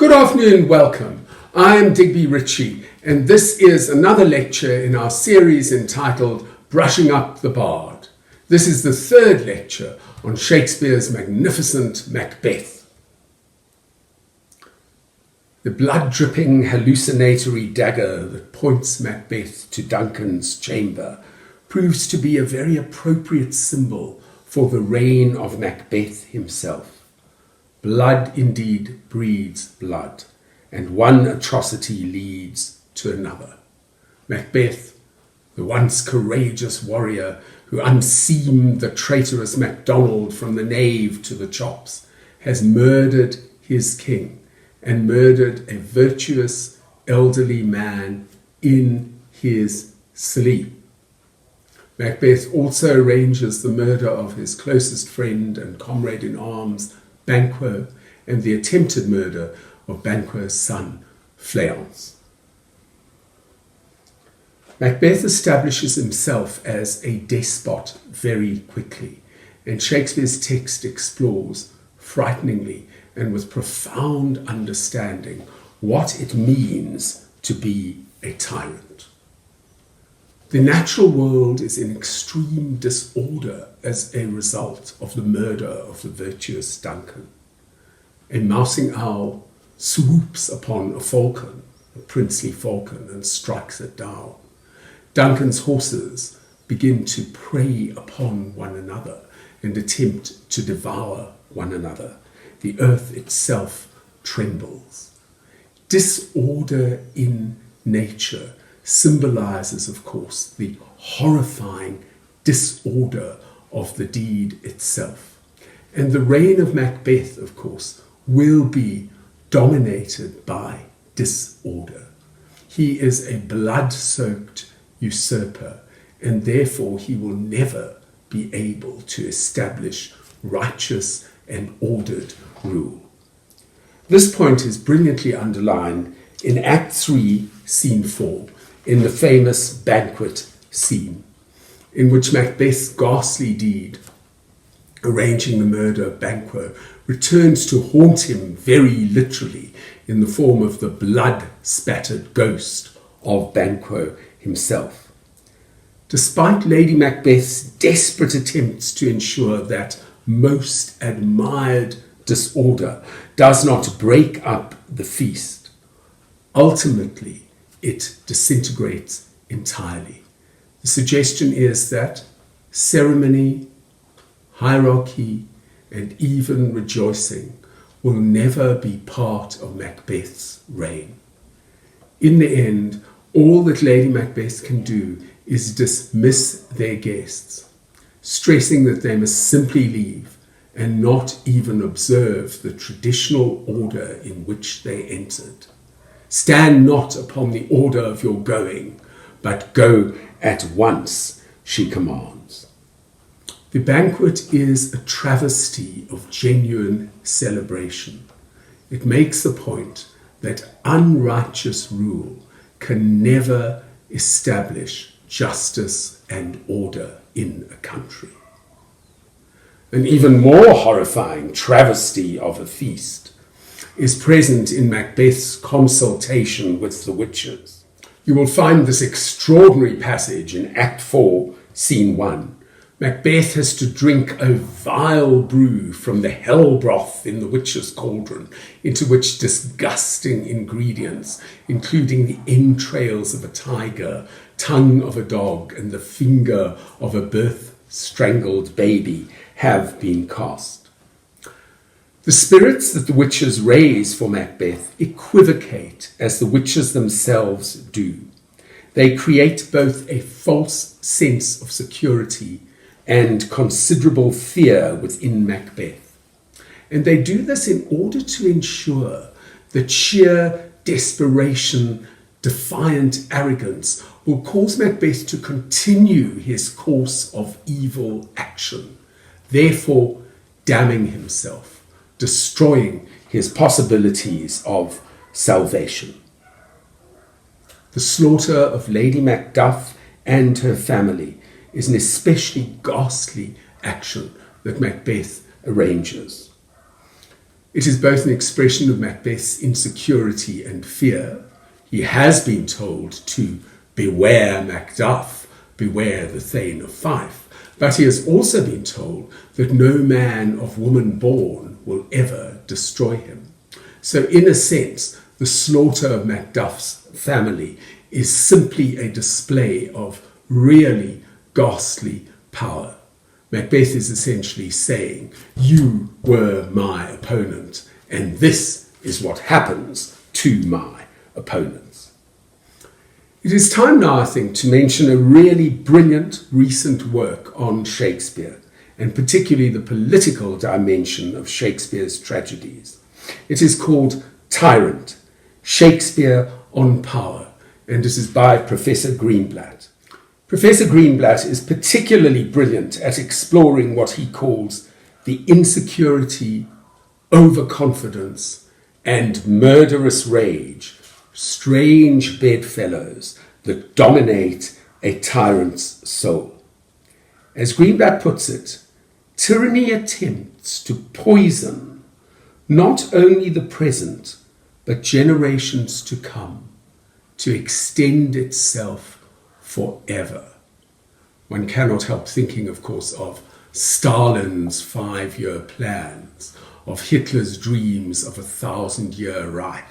Good afternoon, welcome. I am Digby Ricci, and this is another lecture in our series entitled Brushing Up the Bard. This is the third lecture on Shakespeare's magnificent Macbeth. The blood-dripping hallucinatory dagger that points Macbeth to Duncan's chamber proves to be a very appropriate symbol for the reign of Macbeth himself. Blood indeed breeds blood, and one atrocity leads to another. Macbeth, the once courageous warrior who unseamed the traitorous MacDonald from the nave to the chops, has murdered his king and murdered a virtuous elderly man in his sleep. Macbeth also arranges the murder of his closest friend and comrade in arms, Banquo, and the attempted murder of Banquo's son, Fleance. Macbeth establishes himself as a despot very quickly, and Shakespeare's text explores, frighteningly and with profound understanding, what it means to be a tyrant. The natural world is in extreme disorder as a result of the murder of the virtuous Duncan. A mousing owl swoops upon a falcon, a princely falcon, and strikes it down. Duncan's horses begin to prey upon one another and attempt to devour one another. The earth itself trembles. Disorder in nature symbolizes, of course, the horrifying disorder of the deed itself. And the reign of Macbeth, of course, will be dominated by disorder. He is a blood-soaked usurper, and therefore he will never be able to establish righteous and ordered rule. This point is brilliantly underlined in Act 3, Scene 4, in the famous banquet scene, in which Macbeth's ghastly deed, arranging the murder of Banquo, returns to haunt him very literally in the form of the blood-spattered ghost of Banquo himself. Despite Lady Macbeth's desperate attempts to ensure that most admired disorder does not break up the feast, ultimately it disintegrates entirely. The suggestion is that ceremony, hierarchy, and even rejoicing will never be part of Macbeth's reign. In the end, all that Lady Macbeth can do is dismiss their guests, stressing that they must simply leave and not even observe the traditional order in which they entered. Stand not upon the order of your going, but go at once, she commands. The banquet is a travesty of genuine celebration. It makes the point that unrighteous rule can never establish justice and order in a country. An even more horrifying travesty of a feast is present in Macbeth's consultation with the witches. You will find this extraordinary passage in Act 4, Scene 1. Macbeth has to drink a vile brew from the hell broth in the witches' cauldron, into which disgusting ingredients, including the entrails of a tiger, tongue of a dog, and the finger of a birth-strangled baby, have been cast. The spirits that the witches raise for Macbeth equivocate as the witches themselves do. They create both a false sense of security and considerable fear within Macbeth. And they do this in order to ensure that sheer desperation, defiant arrogance will cause Macbeth to continue his course of evil action, therefore damning himself, destroying his possibilities of salvation. The slaughter of Lady Macduff and her family is an especially ghastly action that Macbeth arranges. It is both an expression of Macbeth's insecurity and fear. He has been told to beware Macduff, beware the Thane of Fife, but he has also been told that no man of woman born will ever destroy him. So in a sense, the slaughter of Macduff's family is simply a display of really ghastly power. Macbeth is essentially saying, you were my opponent, and this is what happens to my opponents. It is time now, I think, to mention a really brilliant recent work on Shakespeare, and particularly the political dimension of Shakespeare's tragedies. It is called Tyrant, Shakespeare on Power, and it is by Professor Greenblatt. Professor Greenblatt is particularly brilliant at exploring what he calls the insecurity, overconfidence, and murderous rage, strange bedfellows that dominate a tyrant's soul. As Greenblatt puts it, tyranny attempts to poison not only the present, but generations to come, to extend itself forever. One cannot help thinking, of course, of Stalin's 5-year plans, of Hitler's dreams of a 1,000-year Reich,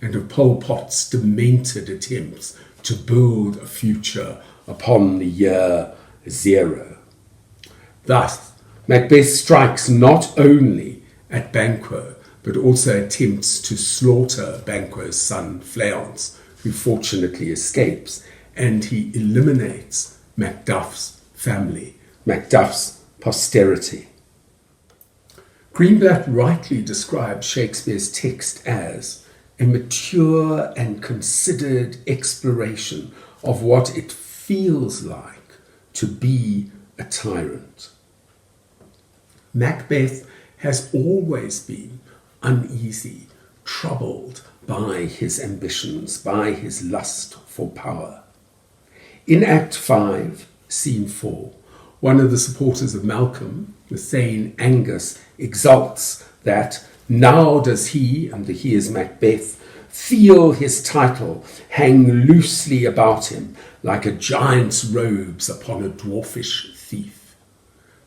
and of Pol Pot's demented attempts to build a future upon the year 0. Thus, Macbeth strikes not only at Banquo, but also attempts to slaughter Banquo's son Fleance, who fortunately escapes, and he eliminates Macduff's family, Macduff's posterity. Greenblatt rightly describes Shakespeare's text as a mature and considered exploration of what it feels like to be a tyrant. Macbeth has always been uneasy, troubled by his ambitions, by his lust for power. In Act 5, Scene 4, one of the supporters of Malcolm, the Thane Angus, exults that now does he, and he is Macbeth, feel his title hang loosely about him like a giant's robes upon a dwarfish thief.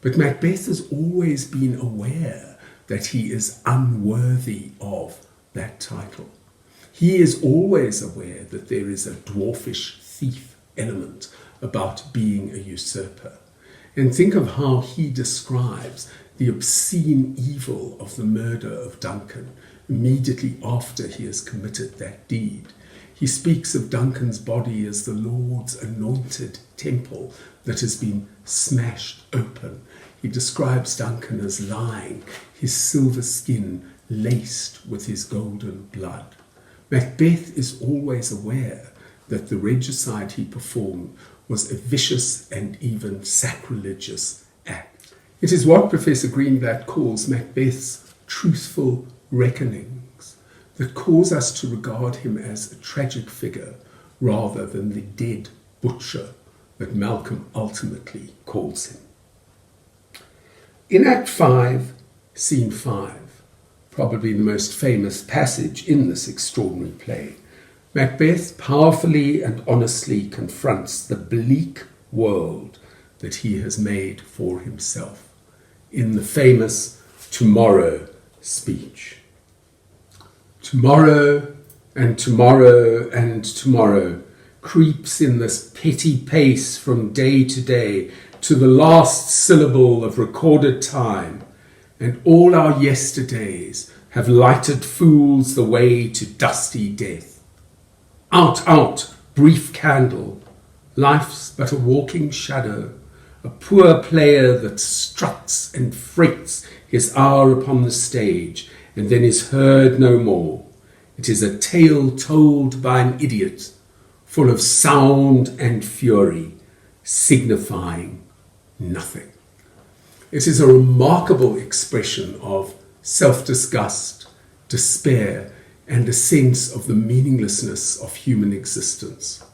But Macbeth has always been aware that he is unworthy of that title. He is always aware that there is a dwarfish thief element about being a usurper. And think of how he describes the obscene evil of the murder of Duncan immediately after he has committed that deed. He speaks of Duncan's body as the Lord's anointed temple that has been smashed open. He describes Duncan as lying, his silver skin laced with his golden blood. Macbeth is always aware that the regicide he performed was a vicious and even sacrilegious act. It is what Professor Greenblatt calls Macbeth's truthful reckonings that cause us to regard him as a tragic figure rather than the dead butcher that Malcolm ultimately calls him. In Act 5, Scene 5, probably the most famous passage in this extraordinary play, Macbeth powerfully and honestly confronts the bleak world that he has made for himself in the famous tomorrow speech. Tomorrow and tomorrow and tomorrow creeps in this petty pace from day to day to the last syllable of recorded time, and all our yesterdays have lighted fools the way to dusty death. Out, out, brief candle, life's but a walking shadow, a poor player that struts and freights his hour upon the stage and then is heard no more. It is a tale told by an idiot, full of sound and fury, signifying nothing. It is a remarkable expression of self-disgust, despair, and a sense of the meaninglessness of human existence.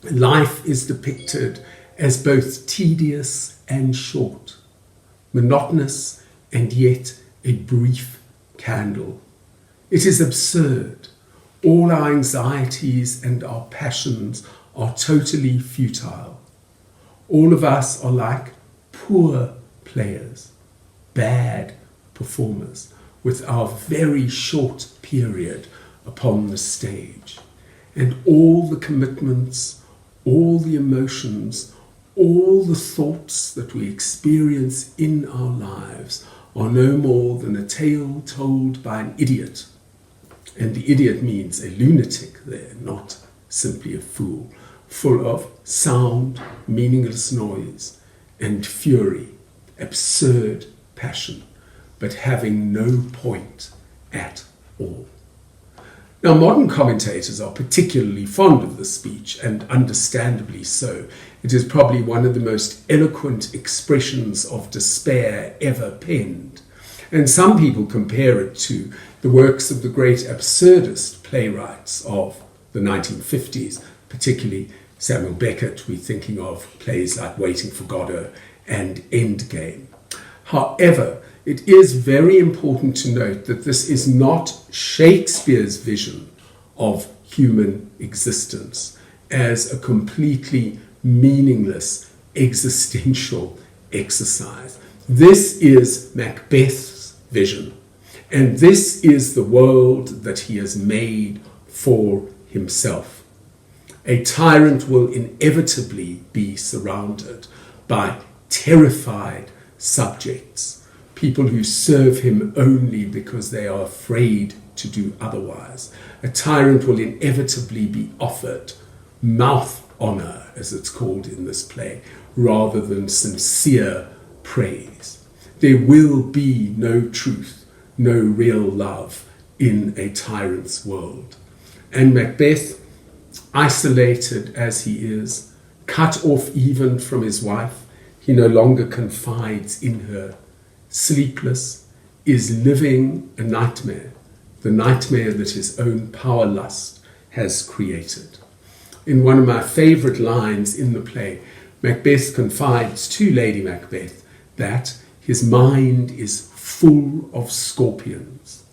Life is depicted as both tedious and short, monotonous and yet a brief candle. It is absurd. All our anxieties and our passions are totally futile. All of us are like poor players, bad performers, with our very short period upon the stage. And all the commitments, all the emotions, all the thoughts that we experience in our lives are no more than a tale told by an idiot. And the idiot means a lunatic there, not simply a fool, full of sound, meaningless noise, and fury, absurd passion, but having no point at all. Now, modern commentators are particularly fond of this speech, and understandably so. It is probably one of the most eloquent expressions of despair ever penned. And some people compare it to the works of the great absurdist playwrights of the 1950s, particularly Samuel Beckett. We're thinking of plays like Waiting for Godot and Endgame. However, it is very important to note that this is not Shakespeare's vision of human existence as a completely meaningless existential exercise. This is Macbeth's vision, and this is the world that he has made for himself. A tyrant will inevitably be surrounded by terrified subjects, people who serve him only because they are afraid to do otherwise. A tyrant will inevitably be offered mouth honor, as it's called in this play, rather than sincere praise. There will be no truth, no real love in a tyrant's world. And Macbeth, isolated as he is, cut off even from his wife, he no longer confides in her, sleepless, is living a nightmare, the nightmare that his own power lust has created. In one of my favourite lines in the play, Macbeth confides to Lady Macbeth that his mind is full of scorpions.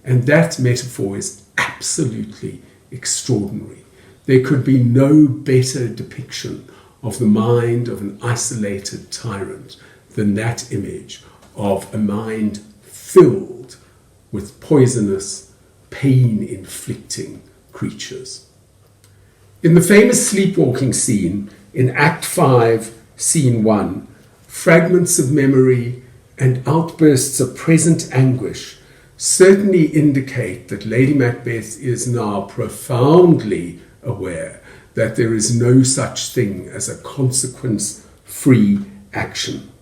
And that metaphor is absolutely extraordinary. There could be no better depiction of the mind of an isolated tyrant than that image of a mind filled with poisonous, pain-inflicting creatures. In the famous sleepwalking scene in Act 5, Scene 1, fragments of memory and outbursts of present anguish certainly indicate that Lady Macbeth is now profoundly aware that there is no such thing as a consequence-free action.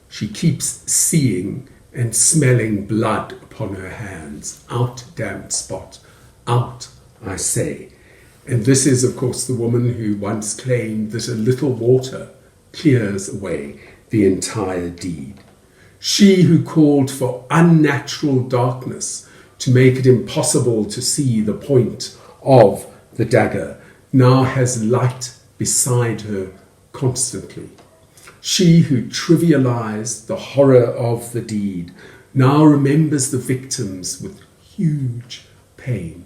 She keeps seeing and smelling blood upon her hands. Out, damned spot. Out, I say. And this is, of course, the woman who once claimed that a little water clears away the entire deed. She who called for unnatural darkness to make it impossible to see the point of the dagger now has light beside her constantly. She who trivialized the horror of the deed now remembers the victims with huge pain.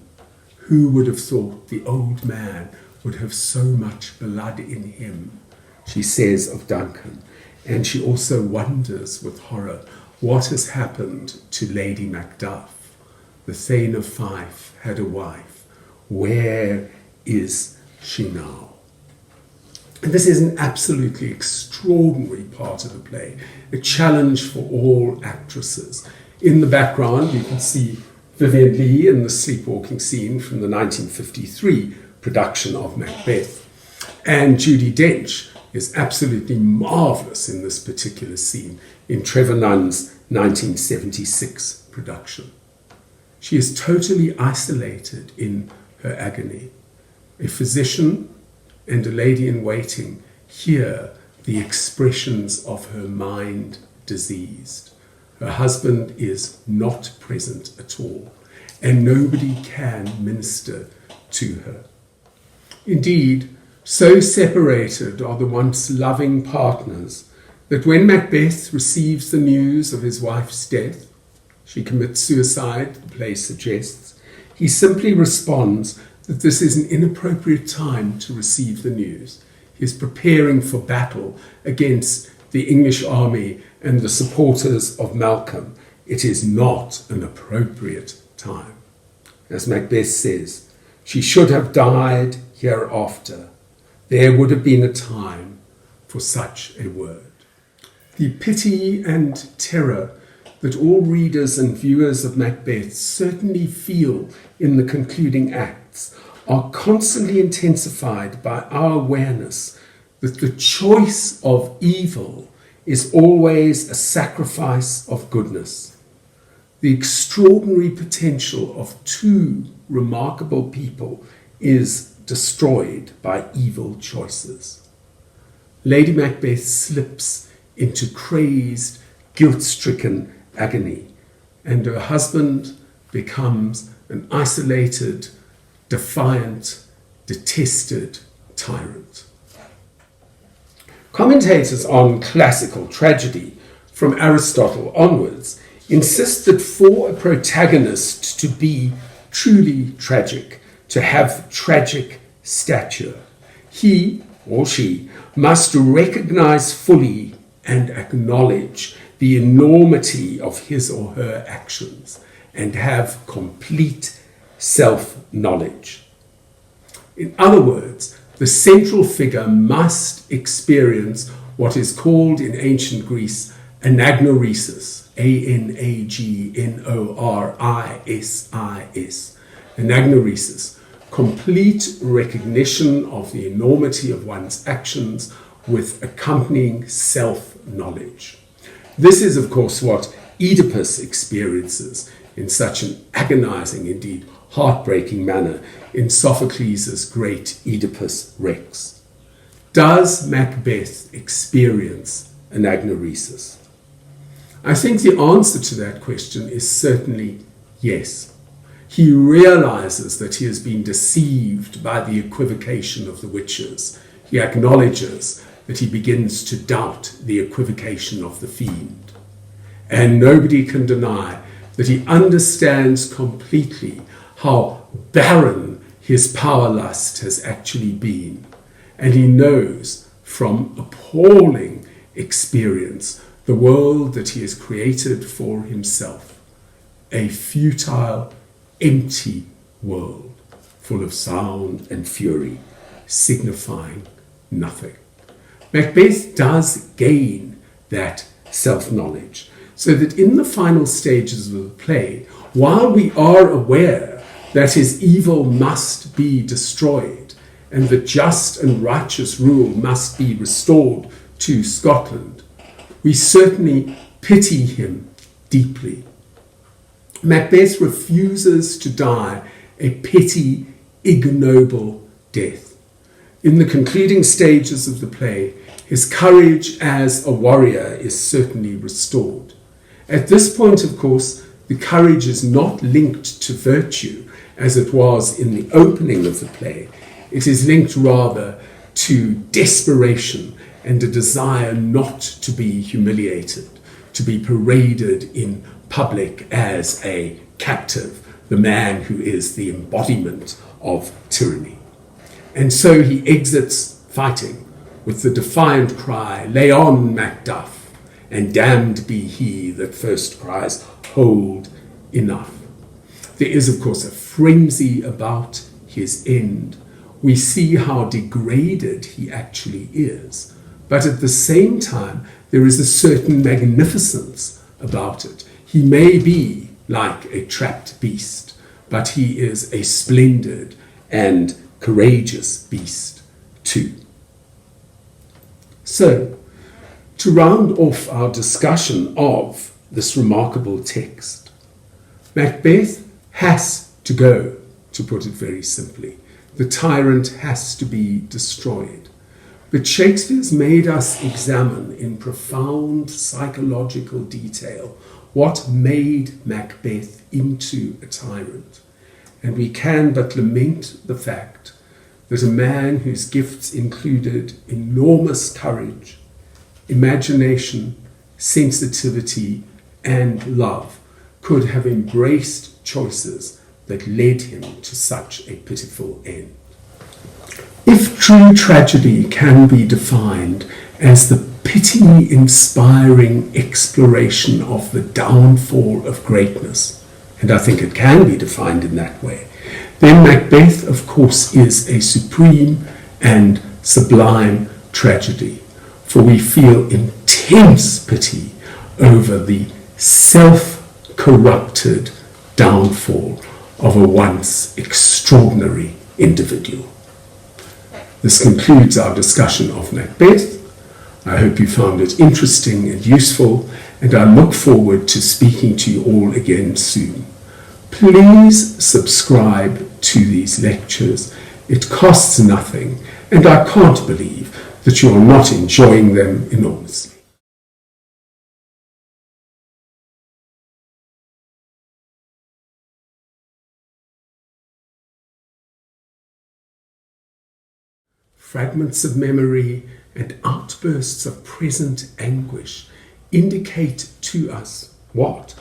Who would have thought the old man would have so much blood in him, she says of Duncan. And she also wonders with horror what has happened to Lady Macduff. The Thane of Fife had a wife. Where is she now? And this is an absolutely extraordinary part of the play, a challenge for all actresses. In the background, you can see Vivien Leigh in the sleepwalking scene from the 1953 production of Macbeth. And Judi Dench is absolutely marvellous in this particular scene in Trevor Nunn's 1976 production. She is totally isolated in her agony. A physician and a lady in waiting hear the expressions of her mind diseased. Her husband is not present at all, and nobody can minister to her. Indeed, so separated are the once loving partners that when Macbeth receives the news of his wife's death, She commits suicide, the play suggests. He simply responds that this is an inappropriate time to receive the news. He is preparing for battle against the English army and the supporters of Malcolm. It is not an appropriate time. As Macbeth says, she should have died hereafter. There would have been a time for such a word. The pity and terror that all readers and viewers of Macbeth certainly feel in the concluding acts are constantly intensified by our awareness that the choice of evil is always a sacrifice of goodness. The extraordinary potential of two remarkable people is destroyed by evil choices. Lady Macbeth slips into crazed, guilt-stricken agony, and her husband becomes an isolated, defiant, detested tyrant. Commentators on classical tragedy, from Aristotle onwards, insist that for a protagonist to be truly tragic, to have tragic stature, he or she must recognize fully and acknowledge the enormity of his or her actions and have complete self-knowledge. In other words, the central figure must experience what is called in ancient Greece anagnoresis, A-N-A-G-N-O-R-I-S-I-S, anagnoresis, complete recognition of the enormity of one's actions with accompanying self-knowledge. This is, of course, what Oedipus experiences in such an agonizing, indeed heartbreaking manner in Sophocles' great Oedipus Rex. Does Macbeth experience anagnoresis? I think the answer to that question is certainly yes. He realizes that he has been deceived by the equivocation of the witches. He acknowledges that he begins to doubt the equivocation of the fiend. And nobody can deny that he understands completely how barren his power lust has actually been. And he knows from appalling experience the world that he has created for himself, a futile, empty world full of sound and fury, signifying nothing. Macbeth does gain that self-knowledge, so that in the final stages of the play, while we are aware that his evil must be destroyed and that just and righteous rule must be restored to Scotland, we certainly pity him deeply. Macbeth refuses to die a petty, ignoble death. In the concluding stages of the play, his courage as a warrior is certainly restored. At this point, of course, the courage is not linked to virtue as it was in the opening of the play. It is linked rather to desperation and a desire not to be humiliated, to be paraded in public as a captive, the man who is the embodiment of tyranny. And so he exits fighting with the defiant cry, "Lay on, Macduff, and damned be he that first cries, hold enough." There is, of course, a frenzy about his end. We see how degraded he actually is, but at the same time, there is a certain magnificence about it. He may be like a trapped beast, but he is a splendid and courageous beast too. So, to round off our discussion of this remarkable text, Macbeth has to go, to put it very simply. The tyrant has to be destroyed. But Shakespeare's made us examine in profound psychological detail what made Macbeth into a tyrant. And we can but lament the fact that a man whose gifts included enormous courage, imagination, sensitivity, and love could have embraced choices that led him to such a pitiful end. If true tragedy can be defined as the pity-inspiring exploration of the downfall of greatness, and I think it can be defined in that way, then Macbeth, of course, is a supreme and sublime tragedy, for we feel intense pity over the self-corrupted downfall of a once extraordinary individual. This concludes our discussion of Macbeth. I hope you found it interesting and useful, and I look forward to speaking to you all again soon. Please subscribe to these lectures. It costs nothing, and I can't believe that you are not enjoying them enormously. Fragments of memory and outbursts of present anguish indicate to us what?